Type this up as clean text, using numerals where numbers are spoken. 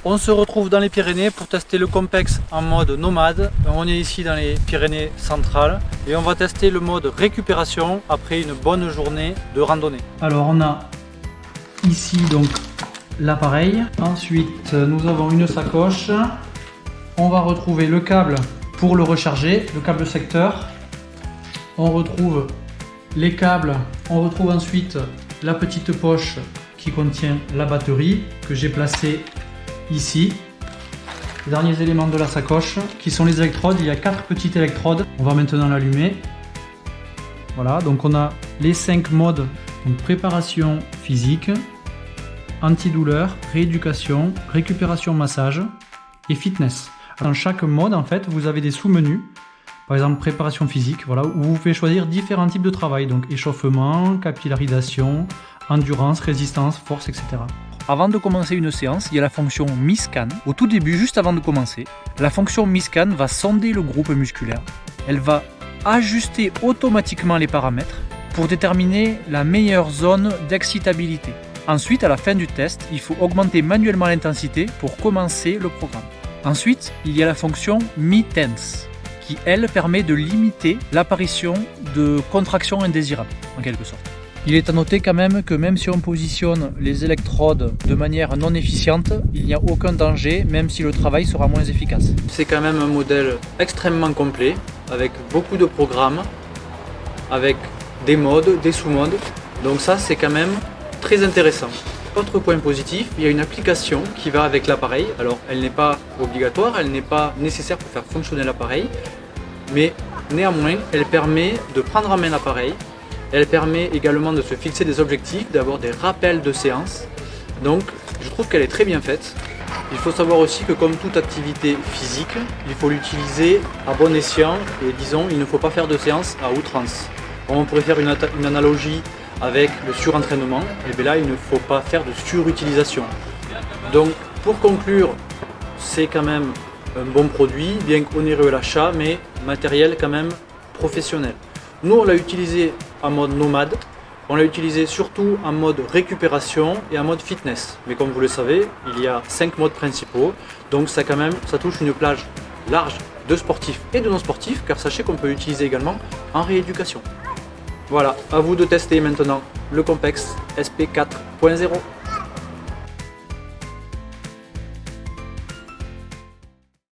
On se retrouve dans les Pyrénées pour tester le Compex en mode nomade. On est ici dans les Pyrénées centrales et on va tester le mode récupération après une bonne journée de randonnée. Alors on a ici donc l'appareil. Ensuite nous avons une sacoche. On va retrouver le câble pour le recharger, le câble secteur. On retrouve les câbles. On retrouve ensuite la petite poche qui contient la batterie que j'ai placée ici. Les derniers éléments de la sacoche qui sont les électrodes. Il y a 4 petites électrodes. On va maintenant l'allumer. Voilà, donc on a les 5 modes. Donc préparation physique, antidouleur, rééducation, récupération massage et fitness. Dans chaque mode en fait vous avez des sous-menus. Par exemple préparation physique, voilà, où vous pouvez choisir différents types de travail. Donc échauffement, capillarisation, endurance, résistance, force, etc. Avant de commencer une séance, il y a la fonction Mi-Scan. Au tout début, juste avant de commencer, la fonction Mi-Scan va sonder le groupe musculaire. Elle va ajuster automatiquement les paramètres pour déterminer la meilleure zone d'excitabilité. Ensuite, à la fin du test, il faut augmenter manuellement l'intensité pour commencer le programme. Ensuite, il y a la fonction Mi-Tense qui, elle, permet de limiter l'apparition de contractions indésirables, en quelque sorte. Il est à noter quand même que même si on positionne les électrodes de manière non efficiente, il n'y a aucun danger, même si le travail sera moins efficace. C'est quand même un modèle extrêmement complet, avec beaucoup de programmes, avec des modes, des sous-modes. Donc ça, c'est quand même très intéressant. Autre point positif, il y a une application qui va avec l'appareil. Alors, elle n'est pas obligatoire, elle n'est pas nécessaire pour faire fonctionner l'appareil, mais néanmoins, elle permet de prendre en main l'appareil. Elle permet également de se fixer des objectifs, d'avoir des rappels de séance. Donc je trouve qu'elle est très bien faite. Il faut savoir aussi que comme toute activité physique, il faut l'utiliser à bon escient et disons, il ne faut pas faire de séance à outrance. On pourrait faire une analogie avec le surentraînement, et bien là il ne faut pas faire de surutilisation. Donc pour conclure, c'est quand même un bon produit, bien qu'onéreux à l'achat, mais matériel quand même professionnel. Nous on l'a utilisé en mode nomade, on l'a utilisé surtout en mode récupération et en mode fitness. Mais comme vous le savez, il y a 5 modes principaux, donc ça touche une plage large de sportifs et de non-sportifs, car sachez qu'on peut l'utiliser également en rééducation. Voilà, à vous de tester maintenant le Compex SP 4.0.